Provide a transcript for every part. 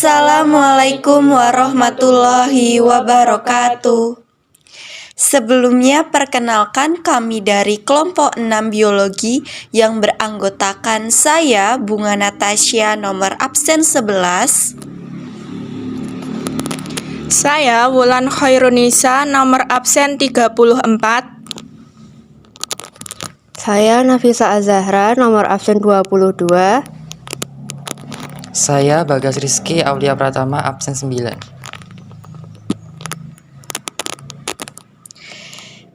Assalamualaikum warahmatullahi wabarakatuh. Sebelumnya perkenalkan kami dari kelompok 6 biologi yang beranggotakan saya Bunga Natasha nomor absen 11. Saya Wulan Khairunisa nomor absen 34. Saya Nafisa Azahra nomor absen 22. Saya Bagas Rizky Aulia Pratama absen 9.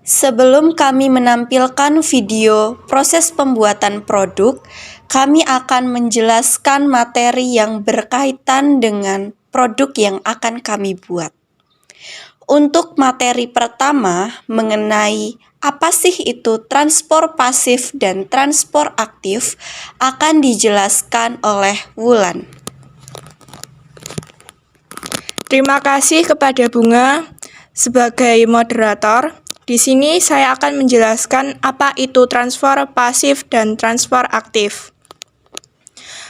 Sebelum kami menampilkan video proses pembuatan produk, kami akan menjelaskan materi yang berkaitan dengan produk yang akan kami buat. Untuk materi pertama mengenai apa sih itu transport pasif dan transport aktif akan dijelaskan oleh Wulan. Terima kasih kepada Bunga sebagai moderator. Di sini saya akan menjelaskan apa itu transfer pasif dan transfer aktif.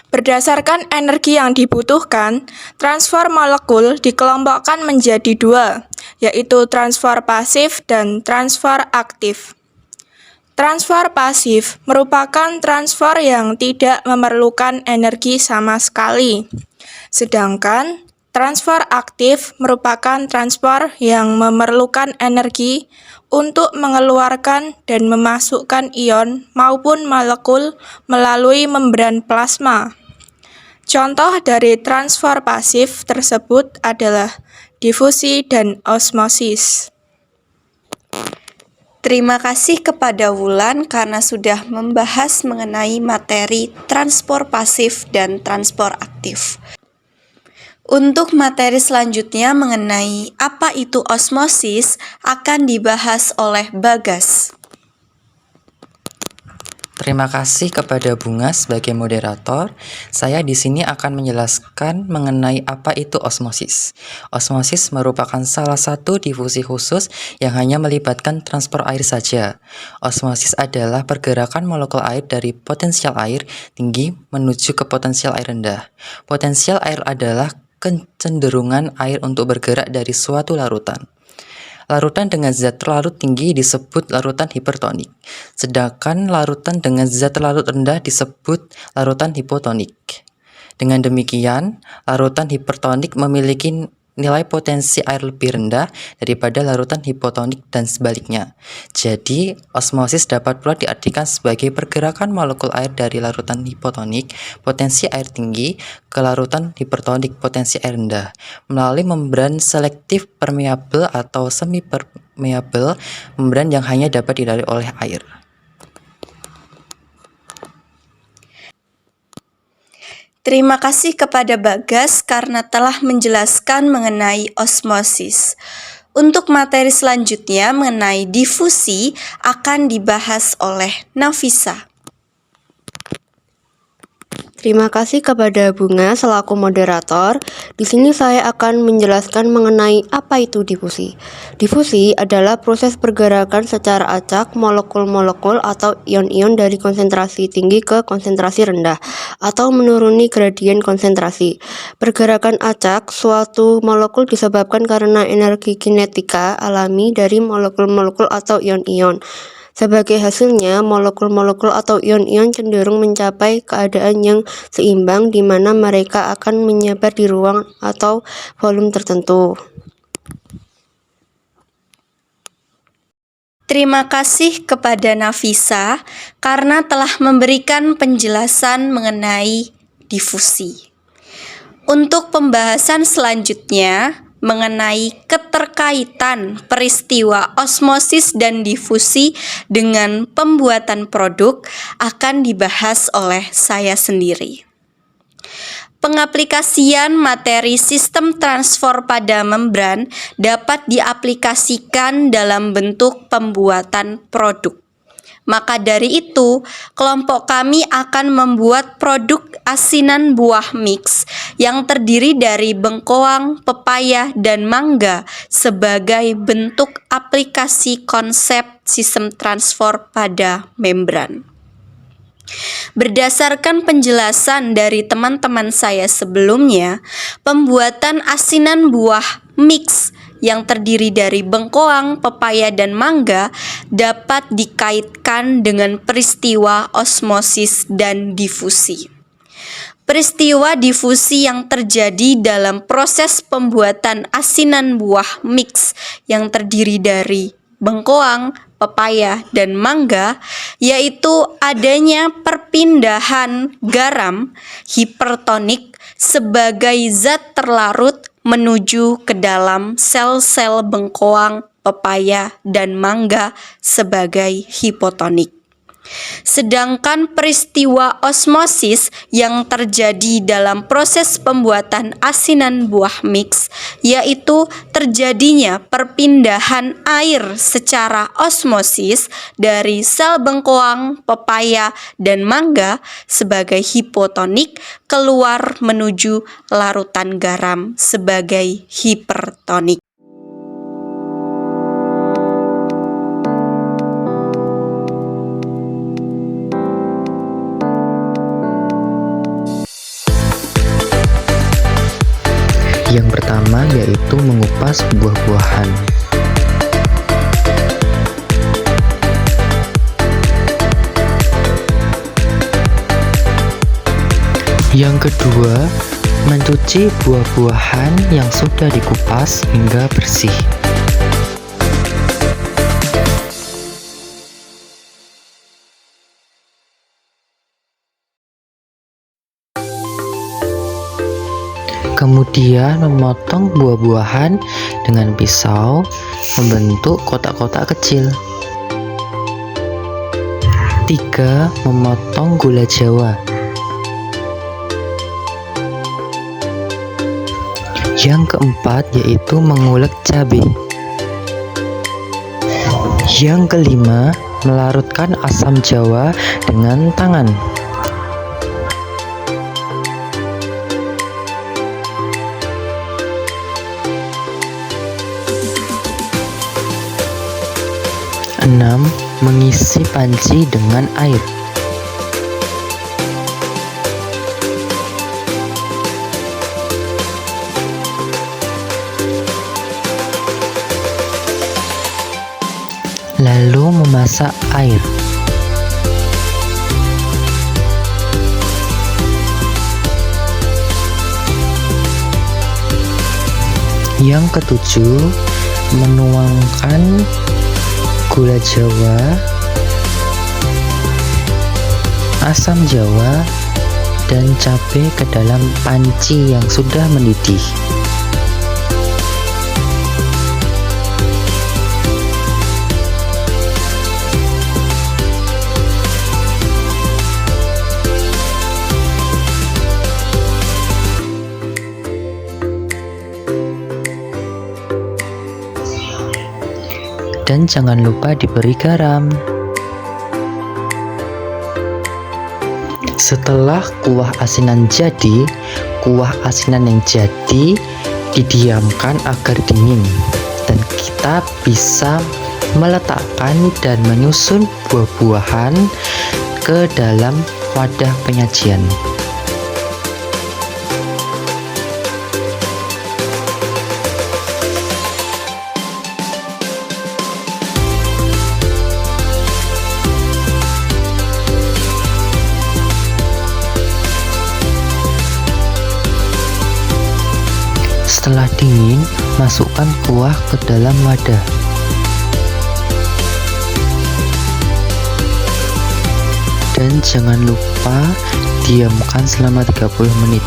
Berdasarkan energi yang dibutuhkan, transfer molekul dikelompokkan menjadi dua, yaitu transfer pasif dan transfer aktif. Transfer pasif merupakan transfer yang tidak memerlukan energi sama sekali, sedangkan transfer aktif merupakan transfer yang memerlukan energi untuk mengeluarkan dan memasukkan ion maupun molekul melalui membran plasma. Contoh dari transfer pasif tersebut adalah difusi dan osmosis. Terima kasih kepada Wulan karena sudah membahas mengenai materi transport pasif dan transport aktif. Untuk materi selanjutnya mengenai apa itu osmosis akan dibahas oleh Bagas. Terima kasih kepada Bunga sebagai moderator. Saya di sini akan menjelaskan mengenai apa itu osmosis. Osmosis merupakan salah satu difusi khusus yang hanya melibatkan transfer air saja. Osmosis adalah pergerakan molekul air dari potensial air tinggi menuju ke potensial air rendah. Potensial air adalah kecenderungan air untuk bergerak dari suatu larutan. Larutan dengan zat terlarut tinggi disebut larutan hipertonik, sedangkan larutan dengan zat terlarut rendah disebut larutan hipotonik. Dengan demikian, larutan hipertonik memiliki nilai potensi air lebih rendah daripada larutan hipotonik dan sebaliknya. Jadi, osmosis dapat pula diartikan sebagai pergerakan molekul air dari larutan hipotonik, potensi air tinggi, ke larutan hipertonik, potensi air rendah, melalui membran selektif permeabel atau semi permeabel, membran yang hanya dapat dilalui oleh air. Terima kasih kepada Bagas karena telah menjelaskan mengenai osmosis. Untuk materi selanjutnya mengenai difusi akan dibahas oleh Nafisa. Terima kasih kepada Bunga selaku moderator. Di sini saya akan menjelaskan mengenai apa itu difusi. Difusi adalah proses pergerakan secara acak molekul-molekul atau ion-ion dari konsentrasi tinggi ke konsentrasi rendah atau menuruni gradien konsentrasi. Pergerakan acak suatu molekul disebabkan karena energi kinetika alami dari molekul-molekul atau ion-ion. Sebagai hasilnya, molekul-molekul atau ion-ion cenderung mencapai keadaan yang seimbang di mana mereka akan menyebar di ruang atau volume tertentu. Terima kasih kepada Nafisa karena telah memberikan penjelasan mengenai difusi. Untuk pembahasan selanjutnya mengenai keterkaitan peristiwa osmosis dan difusi dengan pembuatan produk akan dibahas oleh saya sendiri. Pengaplikasian materi sistem transfer pada membran dapat diaplikasikan dalam bentuk pembuatan produk. Maka dari itu, kelompok kami akan membuat produk asinan buah mix yang terdiri dari bengkoang, pepaya, dan mangga sebagai bentuk aplikasi konsep sistem transfer pada membran. Berdasarkan penjelasan dari teman-teman saya sebelumnya, pembuatan asinan buah mix yang terdiri dari bengkoang, pepaya, dan mangga dapat dikaitkan dengan peristiwa osmosis dan difusi. Peristiwa difusi yang terjadi dalam proses pembuatan asinan buah mix yang terdiri dari bengkoang, pepaya, dan mangga, yaitu adanya perpindahan garam hipertonik sebagai zat terlarut menuju ke dalam sel-sel bengkoang, pepaya, dan mangga sebagai hipotonik. Sedangkan peristiwa osmosis yang terjadi dalam proses pembuatan asinan buah mix, yaitu terjadinya perpindahan air secara osmosis dari sel bengkoang, pepaya, dan mangga sebagai hipotonik keluar menuju larutan garam sebagai hipertonik. Yang pertama yaitu mengupas buah-buahan. Yang kedua, mencuci buah-buahan yang sudah dikupas hingga bersih. Kemudian memotong buah-buahan dengan pisau membentuk kotak-kotak kecil. 3. Memotong gula jawa. Yang keempat yaitu mengulek cabai. Yang kelima, melarutkan asam jawa dengan tangan. Enam, mengisi panci dengan air. Lalu memasak air. Yang ketujuh, menuangkan gula jawa, asam jawa, dan cabai ke dalam panci yang sudah mendidih. Dan jangan lupa diberi garam. Setelah kuah asinan jadi, kuah asinan yang jadi didiamkan agar dingin, dan kita bisa meletakkan dan menyusun buah-buahan ke dalam wadah penyajian. Setelah dingin, masukkan kuah ke dalam wadah. Dan jangan lupa diamkan selama 30 menit.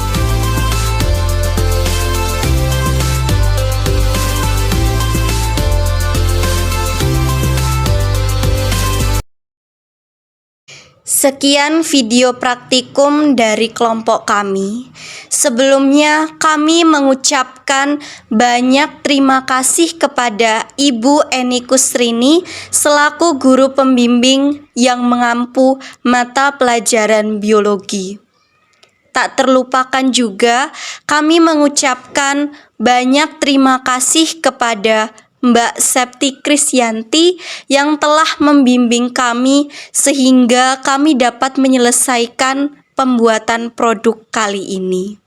Sekian video praktikum dari kelompok kami. Sebelumnya, kami mengucapkan banyak terima kasih kepada Ibu Eni Kusrini selaku guru pembimbing yang mengampu mata pelajaran biologi. Tak terlupakan juga, kami mengucapkan banyak terima kasih kepada Mbak Septi Krisyanti yang telah membimbing kami sehingga kami dapat menyelesaikan pembuatan produk kali ini.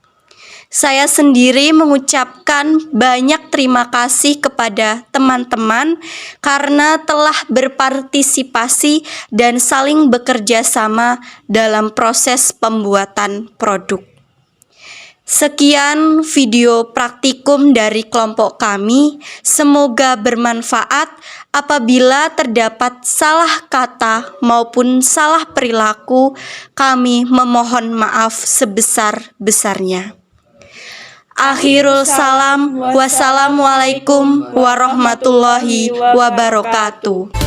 Saya sendiri mengucapkan banyak terima kasih kepada teman-teman karena telah berpartisipasi dan saling bekerja sama dalam proses pembuatan produk. Sekian video praktikum dari kelompok kami. Semoga bermanfaat. Apabila terdapat salah kata maupun salah perilaku, kami memohon maaf sebesar-besarnya. Akhirul salam, wassalamualaikum warahmatullahi wabarakatuh.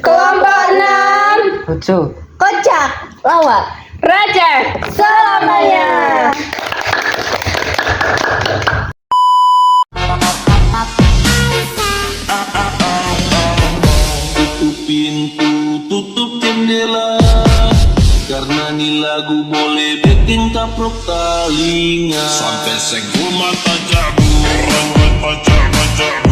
Kelompok 6 Lucu. Kocak Lawak Raja. selamanya. Tutup pintu, tutup jendela, karena nih lagu boleh bikin kaprok telinga. Sampai segul mata cabur, mata cabur.